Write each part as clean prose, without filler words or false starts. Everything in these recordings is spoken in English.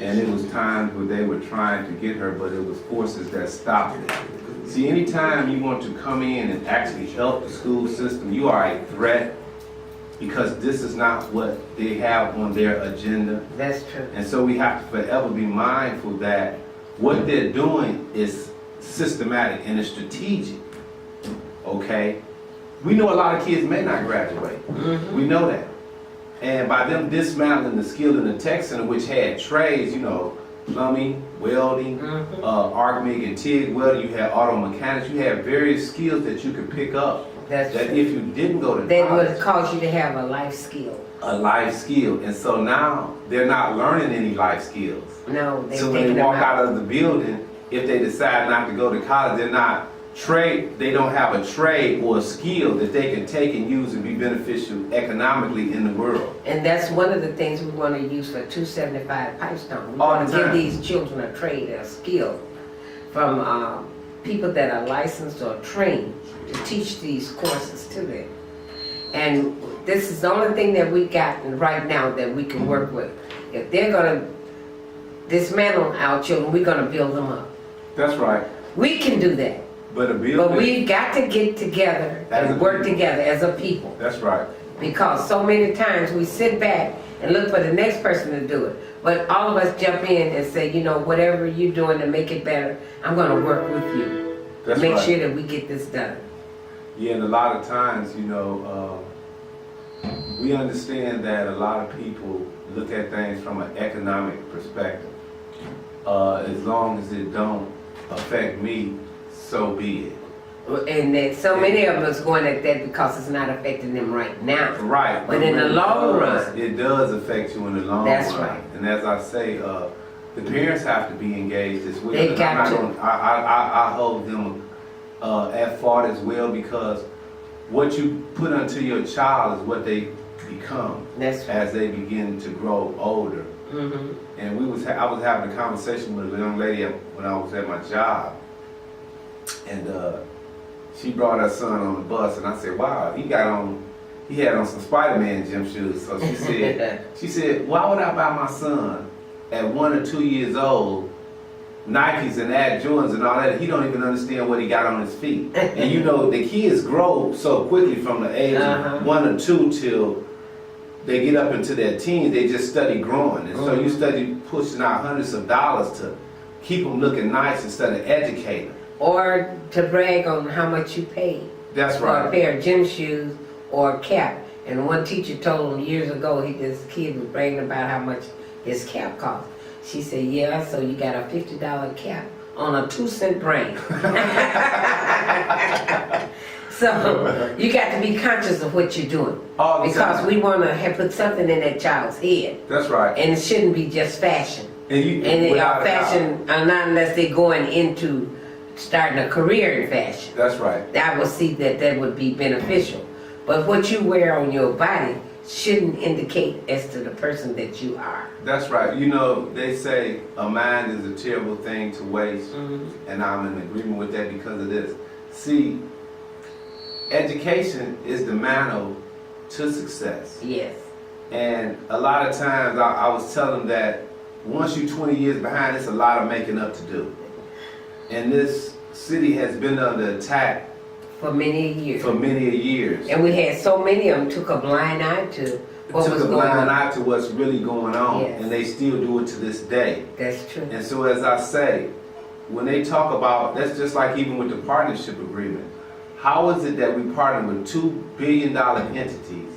And it was times where they were trying to get her, but it was forces that stopped it. See, anytime you want to come in and actually help the school system, you are a threat, because this is not what they have on their agenda. That's true. And so we have to forever be mindful that what they're doing is systematic and it's strategic. Okay? We know a lot of kids may not graduate. We know that. And by them dismantling the skill in the tech center, which had trades, you know, plumbing, welding, arc MIG and TIG welding, you had auto mechanics, you had various skills that you could pick up. That's that true. If you didn't go to That college, would cause you to have a life skill. a life skill. And so now they're not learning any life skills. No, they're So when taking they them walk out of the building, if they decide not to go to college, they're not they don't have a trade or a skill that they can take and use and be beneficial economically in the world. And that's one of the things we want to use for 275 Pipestone. We All want the to give time. these children a trade, a skill from people that are licensed or trained to teach these courses to them. And this is the only thing that we got right now that we can work with. If they're going to dismantle our children, we're going to build them up. That's right. We can do that. But We've got to get together and work together as a people. That's right. Because so many times we sit back and look for the next person to do it. But all of us jump in and say, you know, whatever you're doing to make it better, I'm going to work with you. That's Make right. sure that we get this done. Yeah, and a lot of times, you know, we understand that a lot of people look at things from an economic perspective. As long as it don't affect me, so be it. And that so many of us going at that because it's not affecting them right now. Right. But in the long run, it does affect you in the long run. That's right. And as I say, the parents have to be engaged as well. They got to. I hold them at fault as well, because what you put unto your child is what they become. That's right. As they begin to grow older. And I was having a conversation with a young lady when I was at my job, and she brought her son on the bus, and I said, "Wow, he had on some Spider-Man gym shoes." So she said, "Why would I buy my son at 1 or 2 years old Nikes and Air Jordans and all that? He don't even understand what he got on his feet." And you know, the kids grow so quickly from the age of 1 or 2 till they get up into their teens. They just study growing, and so you study pushing out hundreds of dollars to keep them looking nice instead of educating. Or to brag on how much you paid. That's For right. a pair of gym shoes or a cap. And one teacher told him years ago, this kid was bragging about how much his cap cost. She said, "Yeah, so you got a $50 cap on a 2-cent brain." So you got to be conscious of what you're doing. All the Because time. we want to put something in that child's head. That's right. And it shouldn't be just fashion. And without a doubt. Fashion, not unless they're going into starting a career in fashion. That's right. I would see that would be beneficial. But what you wear on your body shouldn't indicate as to the person that you are. That's right. You know, they say a mind is a terrible thing to waste, and I'm in agreement with that because of this. See, education is the mantle to success. Yes. And a lot of times I was telling them that once you're 20 years behind, it's a lot of making up to do. And this city has been under attack For many years. for many years. And we had so many of them took a blind eye to what was Took a going blind on. eye to what's really going on, Yes. and they still do it to this day. That's true. And so as I say, when they talk about, that's just like even with the partnership agreement. How is it that we partner with $2 billion entities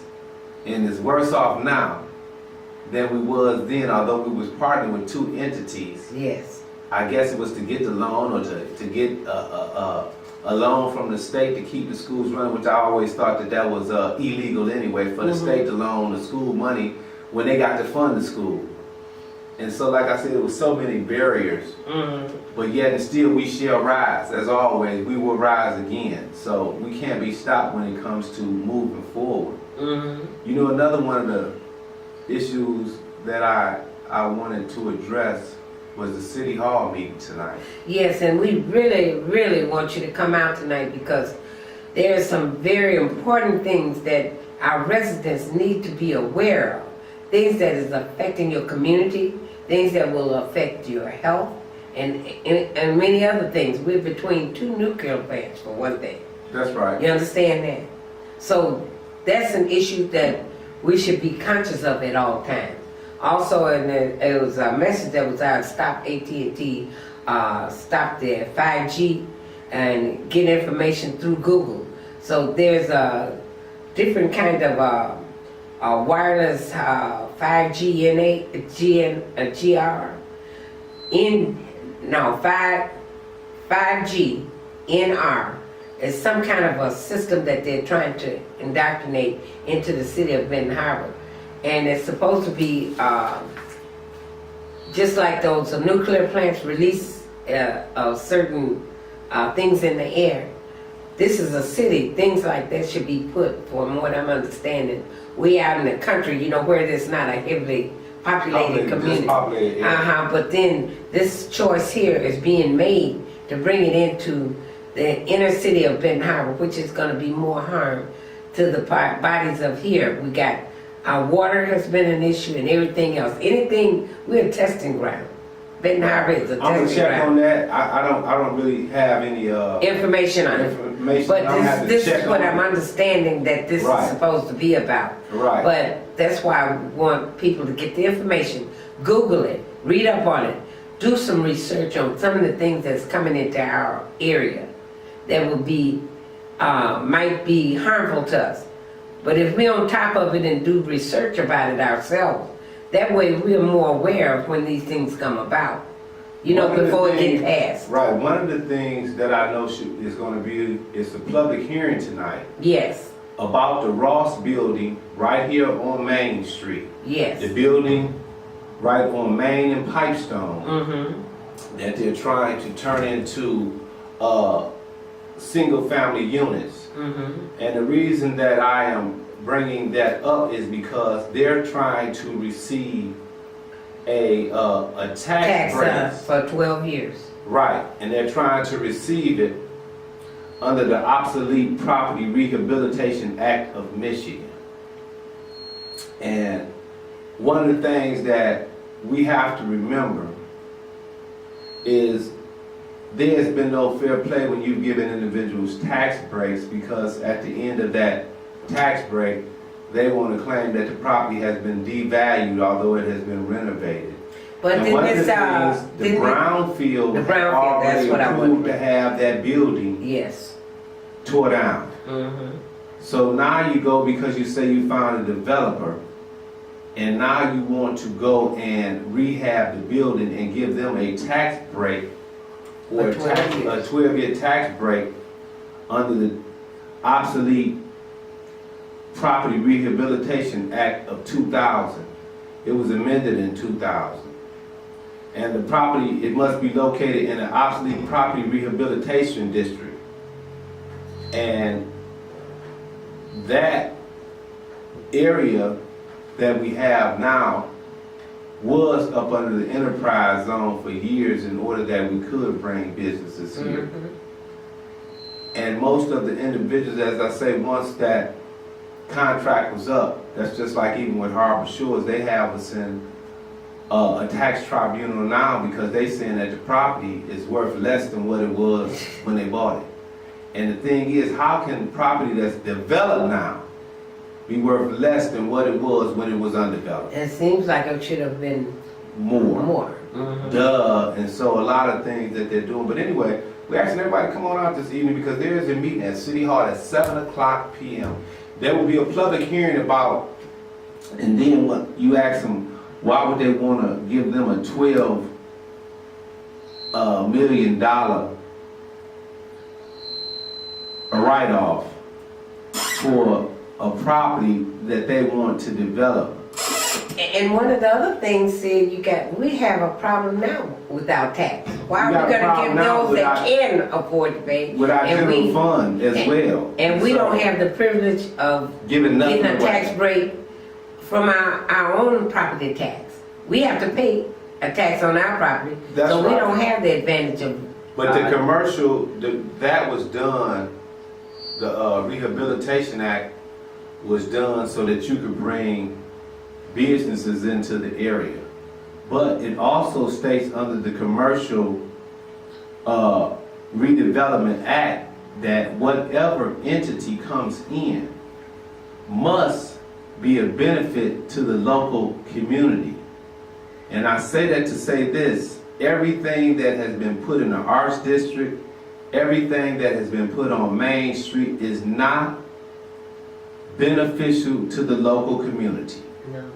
and is worse off now than we was then, although we was partnering with 2 entities? Yes. I guess it was to get the loan or to get a loan from the state to keep the schools running, which I always thought that was illegal anyway, for the state to loan the school money when they got to fund the school. And so, like I said, there was so many barriers, but yet and still we shall rise. As always, we will rise again. So we can't be stopped when it comes to moving forward. You know, another one of the issues that I wanted to address was the City Hall meeting tonight. Yes, and we really, really want you to come out tonight because there are some very important things that our residents need to be aware of. things that is affecting your community, things that will affect your health, and many other things. We're between 2 nuclear plants, for one thing. That's right. You understand that? So that's an issue that we should be conscious of at all times. Also, it was a message that was out, stop AT&T, stop their 5G, and get information through Google. So there's a different kind of wireless 5G NR, 5G NR is some kind of a system that they're trying to indoctrinate into the city of Benton Harbor. And it's supposed to be just like those nuclear plants release certain things in the air. This is a city, things like that should be put, from what I'm understanding, way out in the country, you know, where there's not a heavily populated community. But then this choice here is being made to bring it into the inner city of Benton Harbor, which is going to be more harm to the bodies of here. We got our water has been an issue and everything else. Anything, we're a testing ground. Benton Harbor is a testing ground. I'm gonna check on that. I don't really have any information on it. But this is what I'm understanding that this is supposed to be about. Right. But that's why I want people to get the information, Google it, read up on it, do some research on some of the things that's coming into our area that will be might be harmful to us. But if we're on top of it and do research about it ourselves, that way we're more aware of when these things come about, you know, before it gets passed. Right. One of the things that I know is going to be is the public hearing tonight. Yes. About the Ross building right here on Main Street. Yes. The building right on Main and Pipestone that they're trying to turn into single-family units. And the reason that I am bringing that up is because they're trying to receive a tax break for 12 years. Right, and they're trying to receive it under the Obsolete Property Rehabilitation Act of Michigan. And one of the things that we have to remember is there's been no fair play when you've given individuals tax breaks, because at the end of that tax break, they want to claim that the property has been devalued, although it has been renovated. But and then one of the this, things, the brownfield already approved to have that building tore down. So now you go, because you say you found a developer, and now you want to go and rehab the building and give them a tax break, or a 12-year tax break under the Obsolete Property Rehabilitation Act of 2000. It was amended in 2000. And the property, it must be located in an obsolete property rehabilitation district. And that area that we have now was up under the enterprise zone for years in order that we could bring businesses here. And most of the individuals, as I say, once that contract was up, that's just like even with Harbor Shores, they have us in a tax tribunal now because they saying that the property is worth less than what it was when they bought it. And the thing is, how can property that's developed now be worth less than what it was when it was undeveloped? It seems like it should have been more. Duh. And so a lot of things that they're doing. But anyway, we're asking everybody to come on out this evening because there is a meeting at City Hall at 7:00 p.m. There will be a public hearing about, and then what you ask them, why would they want to give them a $12 million write-off for a property that they want to develop. And one of the other things said we have a problem now without tax. Why are we going to give those that can afford to pay? With our general fund as well. And we don't have the privilege of getting a tax break from our own property tax. We have to pay a tax on our property, so we don't have the advantage of. But the commercial, that was done, the Rehabilitation Act was done so that you could bring businesses into the area. But it also states under the Commercial Redevelopment Act that whatever entity comes in must be a benefit to the local community. And I say that to say this: everything that has been put in the Arts District, everything that has been put on Main Street is not beneficial to the local community. No.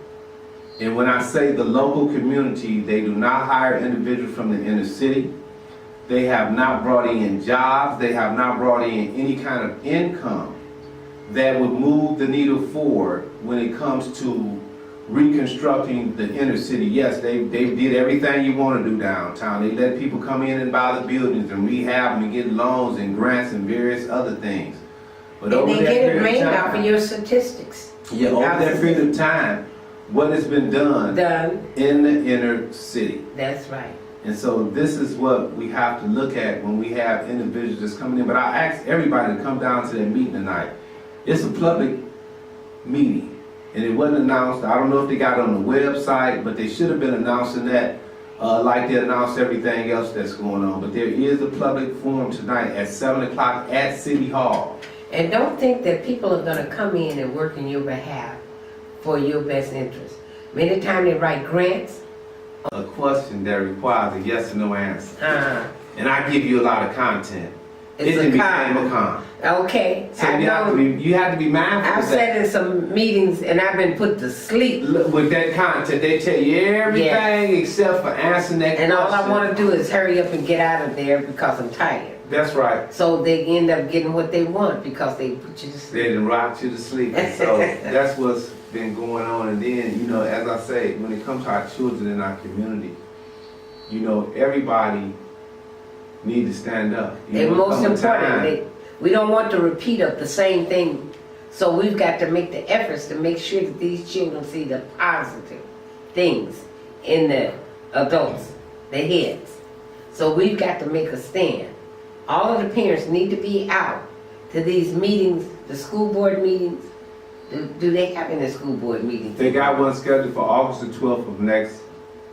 And when I say the local community, they do not hire individuals from the inner city. They have not brought in jobs. They have not brought in any kind of income that would move the needle forward when it comes to reconstructing the inner city. Yes, they did everything you want to do downtown. They let people come in and buy the buildings and rehab them and get loans and grants and various other things. But And they get it made time, off of your statistics. yeah, over that period of time, what has been done in the inner city. That's right. And so this is what we have to look at when we have individuals just coming in. But I ask everybody to come down to that meeting tonight. It's a public meeting, and it wasn't announced. I don't know if they got it on the website, but they should have been announcing that like they announced everything else that's going on. But there is a public forum tonight at 7 o'clock at City Hall. And don't think that people are going to come in and work in your behalf for your best interest. Many times they write grants. A question that requires a yes or no answer. And I give you a lot of content. It's It a became con. a con. Okay. So I know. you have to be mindful I've of that. sat in some meetings and I've been put to sleep. Look, with that content, they tell you everything except for answering that And question. all I want to do is hurry up and get out of there because I'm tired. That's right. So they end up getting what they want because they put you to They sleep. didn't rock you to sleep. And so that's what's been going on. And then, you know, as I say, when it comes to our children in our community, you know, everybody need to stand up. You And know, most come a time- importantly, we don't want to repeat of the same thing. So we've got to make the efforts to make sure that these children see the positive things in the adults, the heads. So we've got to make a stand. All of the parents need to be out to these meetings, the school board meetings. Do they have any school board meetings? They got one scheduled for August the 12th of next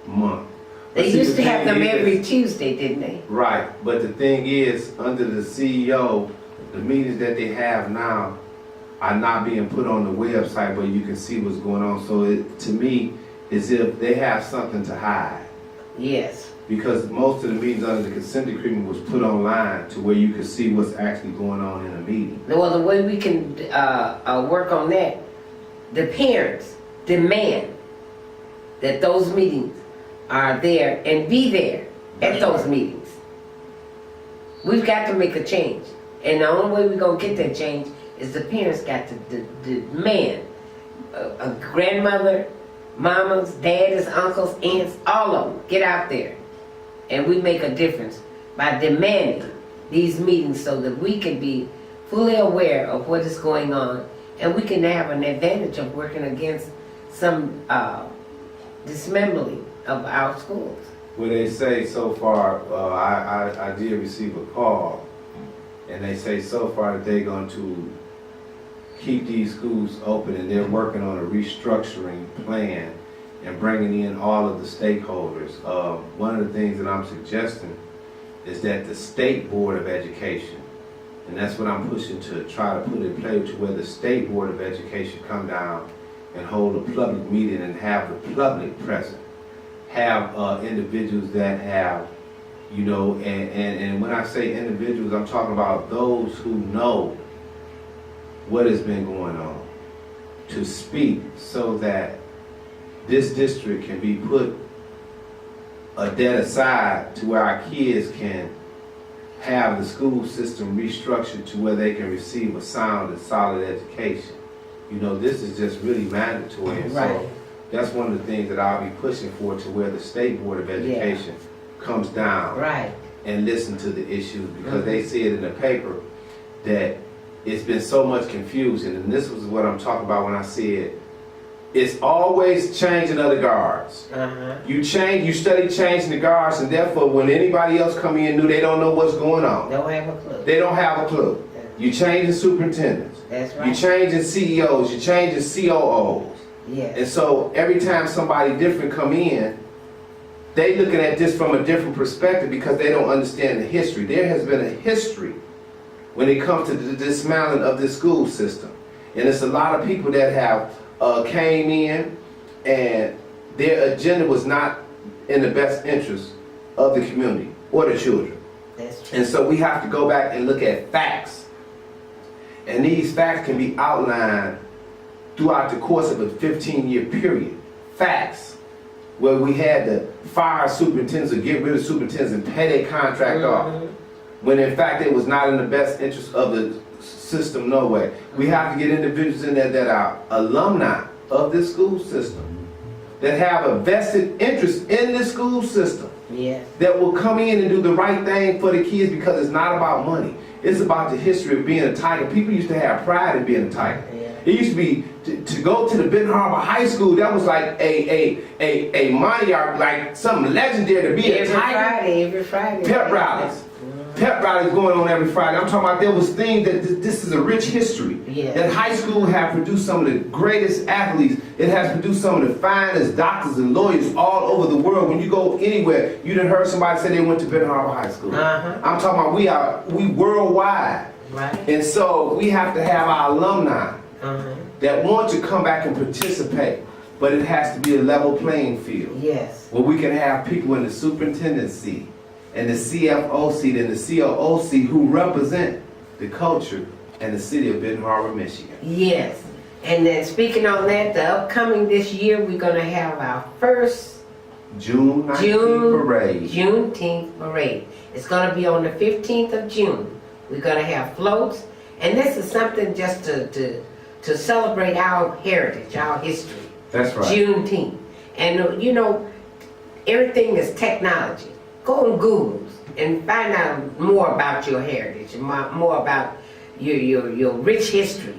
month. But They see, used the to have thing them is- every Tuesday, didn't they? Right, but the thing is, under the CEO, the meetings that they have now are not being put on the website where you can see what's going on. So it, to me, is if they have something to hide. Yes. Because most of the meetings under the consent decree was put online to where you could see what's actually going on in a meeting. Well, the way we can work on that, the parents demand that those meetings are there and be there at those meetings. We've got to make a change. And the only way we're going to get that change is the parents got to demand. A grandmother, mamas, daddies, uncles, aunts, all of them, get out there. And we make a difference by demanding these meetings so that we can be fully aware of what is going on and we can have an advantage of working against some dismembering of our schools. Well, they say so far, I did receive a call, and they say so far that they're going to keep these schools open, and they're working on a restructuring plan and bringing in all of the stakeholders. One of the things that I'm suggesting is that the State Board of Education, and that's what I'm pushing to try to put in place, to where the State Board of Education come down and hold a public meeting and have the public present. Have individuals that have, you know, and when I say individuals, I'm talking about those who know what has been going on, to speak so that this district can be put a dead aside to where our kids can have the school system restructured to where they can receive a sound and solid education. You know, this is just really mandatory. And Right. so that's one of the things that I'll be pushing for, to where the State Board of Education comes down Right. and listen to the issues, because they see it in the paper that it's been so much confusion. And this was what I'm talking about when I said it's always changing of the guards. You study changing the guards, and therefore when anybody else come in new, they don't know what's going on. Don't have a clue. They don't have a clue. You changing superintendents. That's You right. changing CEOs. You changing COOs. Yes. And so every time somebody different come in, they looking at this from a different perspective because they don't understand the history. There has been a history when it comes to the dismantling of this school system. And it's a lot of people that have came in and their agenda was not in the best interest of the community or the children. That's true. And so we have to go back and look at facts. And these facts can be outlined throughout the course of a 15-year period. Facts. Where we had to fire superintendents or get rid of superintendents and pay their contract off. When in fact it was not in the best interest of the system, no way. We have to get individuals in there that are alumni of this school system, that have a vested interest in this school system, that will come in and do the right thing for the kids because it's not about money. It's about the history of being a Tiger. People used to have pride in being a Tiger. It used to be to go to the Benton Harbor High School. That was like a monarch, like something legendary to be a Tiger. Every Friday. Pep rallies. Pep rallies going on every Friday. I'm talking about there was things that this is a rich history. That high school have produced some of the greatest athletes. It has produced some of the finest doctors and lawyers all over the world. When you go anywhere, you done heard somebody say they went to Benton Harbor High School. I'm talking about we worldwide. Right. And so we have to have our alumni that want to come back and participate. But it has to be a level playing field. Yes. Where we can have people in the superintendency and the CFO seat and the COO seat who represent the culture and the city of Benton Harbor, Michigan. Yes. And then speaking on that, the upcoming this year, we're going to have our first June 19th parade. Juneteenth parade. It's going to be on the 15th of June. We're going to have floats. And this is something just to celebrate our heritage, our history. That's right. Juneteenth. And you know, everything is technology. Go on Google and find out more about your heritage, and more about your rich history.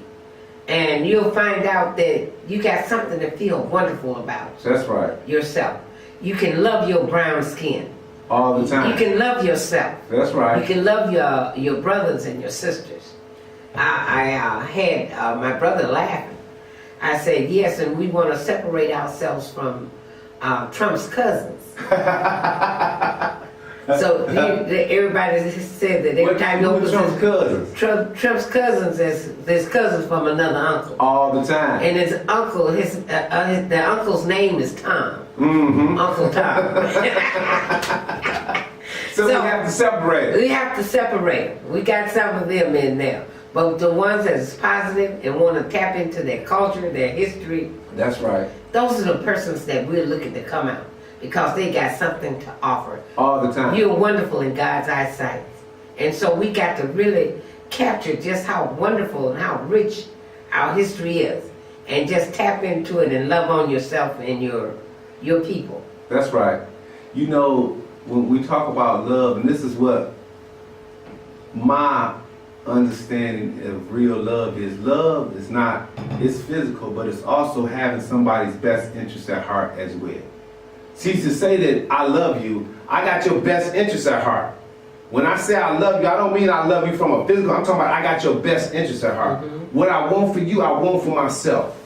And you'll find out that you got something to feel wonderful about. That's right. Yourself. You can love your brown skin. All the time. You can love yourself. That's right. You can love your brothers and your sisters. I had my brother laughing. I said, yes, and we want to separate ourselves from Trump's cousins. So everybody said that every time you open Trump's cousins? Trump's cousins is cousins from another uncle. All the time. And his uncle, the uncle's name is Tom. Uncle Tom. So we have to separate. We have to separate. We got some of them in there. But the ones that's positive and want to tap into their culture, their history. That's right. Those are the persons that we're looking to come out because they got something to offer. All the time. You're wonderful in God's eyesight. And so we got to really capture just how wonderful and how rich our history is. And just tap into it and love on yourself and your people. That's right. You know, when we talk about love, and this is what my understanding of real love is not, it's physical, but it's also having somebody's best interest at heart as well. See, to say that I love you, I got your best interest at heart. When I say I love you, I don't mean I love you from a physical, I'm talking about I got your best interest at heart. What I want for you, I want for myself.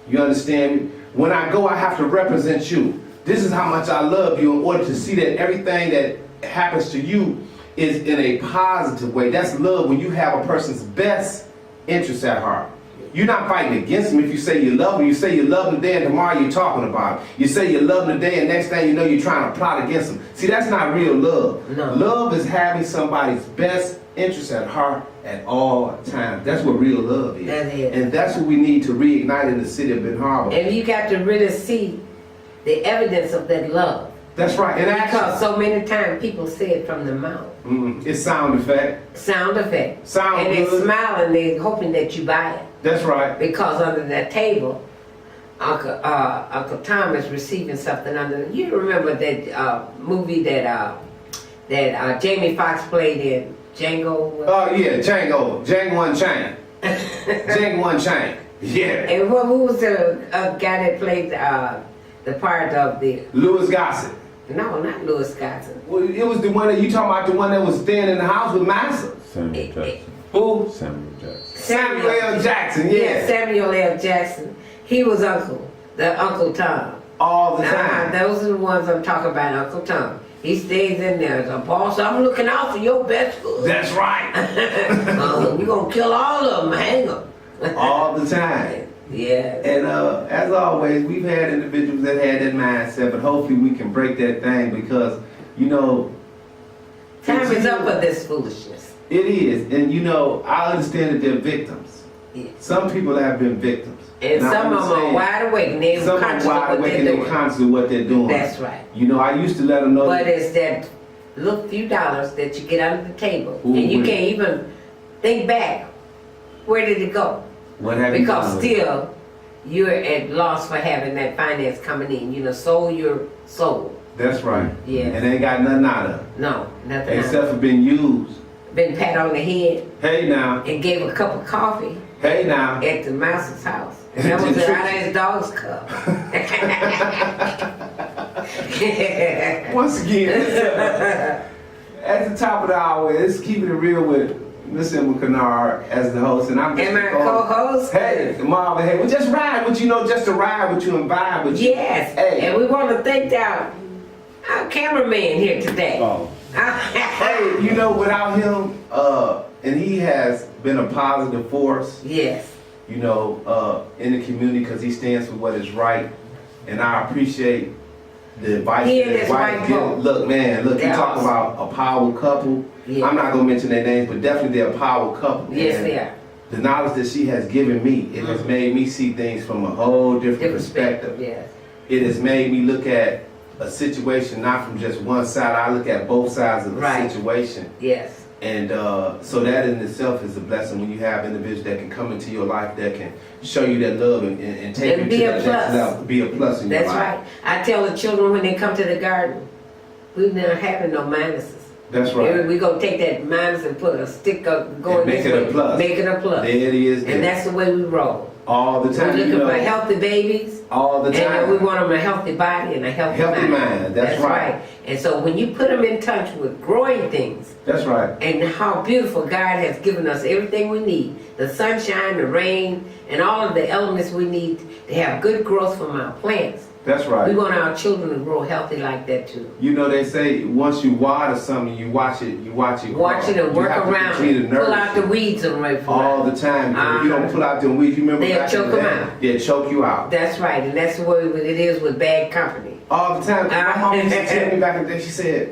You understand me? When I go, I have to represent you. This is how much I love you in order to see that everything that happens to you is in a positive way. That's love, when you have a person's best interest at heart. You're not fighting against them if you say you love them. You say you love them today and tomorrow you're talking about them. You say you love them today and next thing you know you're trying to plot against them. See, that's not real love. No. Love is having somebody's best interest at heart at all times. That's what real love is. That is. And that's what we need to reignite in the city of Benton Harbor. And you got to really see the evidence of that love. That's right. And because so many times people say it from the mouth. It's sound effect. Sound effect. Sound and good. they smile and they hoping that you buy it. That's right. Because under that table, Uncle Tom is receiving something under. You remember that movie that Jamie Foxx played in, Django? Oh yeah, Django. Django Unchained. Django Unchained. Yeah. And who was the guy that played the part of the... Louis Gossett. No, not Louis Gossett. Well, it was the one that you talking about, the one that was staying in the house with Massa. Samuel Jackson. Who? Samuel Jackson. Samuel L. Jackson, yeah. Yeah, Samuel L. Jackson. He was uncle. The Uncle Tom. All the time. Those are the ones I'm talking about, Uncle Tom. He stays in there. So, boss, I'm looking out for your best food. That's right. You're going to kill all of them. Hang them. All the time. Yeah. And as always, we've had individuals that had that mindset, but hopefully we can break that thing because, you know, time is up for this foolishness. It is. And, you know, I understand that they're victims. Yeah. Some people have been victims. And some of them are wide awake and they're conscious of what they're doing. Conscious of what they're doing. That's right. You know, I used to let them know. But it's that little few dollars that you get under the table. Ooh, and you can't even think back. Where did it go? What have you Because done? still, you're at loss for having that finance coming in. You know, sold your soul. That's right. Yeah. And they ain't got nothing out of it. No, nothing. Except for being used. Been pat on the head. Hey now. And gave a cup of coffee. Hey now. At the mouse's house. And that was out of his dog's cup. Once again, at the top of the hour, it's Keeping It Real with Miss Emma Kennard as the host. And I'm just my co-host. Hey, Marvin, hey, well, just ride with you, know, just to ride with you and vibe with you. Yes. Hey. And we want to thank our cameraman here today. Oh. Hey, you know, without him, and he has been a positive force. Yes. You know, in the community because he stands for what is right, and I appreciate the advice He that and his his wife wife give. both. Look, man, look, you They're talk awesome. about a power couple. Yeah. I'm not gonna mention their names, but definitely they're a power couple. Yes, And they are. the knowledge that she has given me, it has made me see things from a whole different perspective. Yes. It has made me look at a situation not from just one side. I look at both sides of the Right. situation. Yes. And so that in itself is a blessing when you have individuals that can come into your life that can show you that love and take And you be to a that plus. next level. Be a plus in your That's life. right. I tell the children when they come to the garden, we're not having no minuses. That's right. We gonna take that minus and put a stick up, going And make this it a way. plus. Make it a plus. There it is. And that's the way we roll. all the We're time. looking You know, for healthy babies. all the time. And we want them a healthy body and a healthy mind. That's right. And so when you put them in touch with growing things That's right. and how beautiful God has given us everything we need, the sunshine, the rain, and all of the elements we need to have good growth from our plants. That's We right. want our children to grow healthy like that too. You know, they say once you water something, you watch it grow. Watch it and You work have to around continue to it. Pull nourish out the it weeds and right from all the time. If you don't Uh-huh. pull out them weeds, you remember They'll back in choke the 'em day? out. They'll choke you out. That's right, and that's the way it is with bad company. All the time. My mom used to tell me back in the day, she said,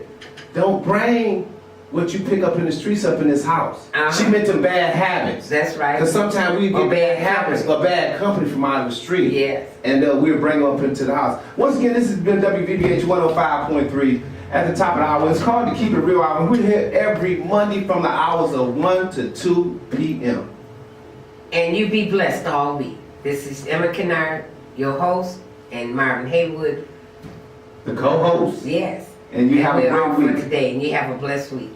don't bring what you pick up in the streets up in this house. Uh-huh. She meant them bad habits. That's right. Because sometimes we Or get bad bad habits or bad company from out of the street. Yes. And we'll bring them up into the house. Once again, this has been WVBH 105.3 at the top of the hour. It's called the Keep It Real Hour. We're here every Monday from the hours of 1 to 2 p.m. And you be blessed all week. This is Emma Kennard, your host, and Marvin Haywood. The co-host. Yes. And you have a we're great off week. for today, and you have a blessed week.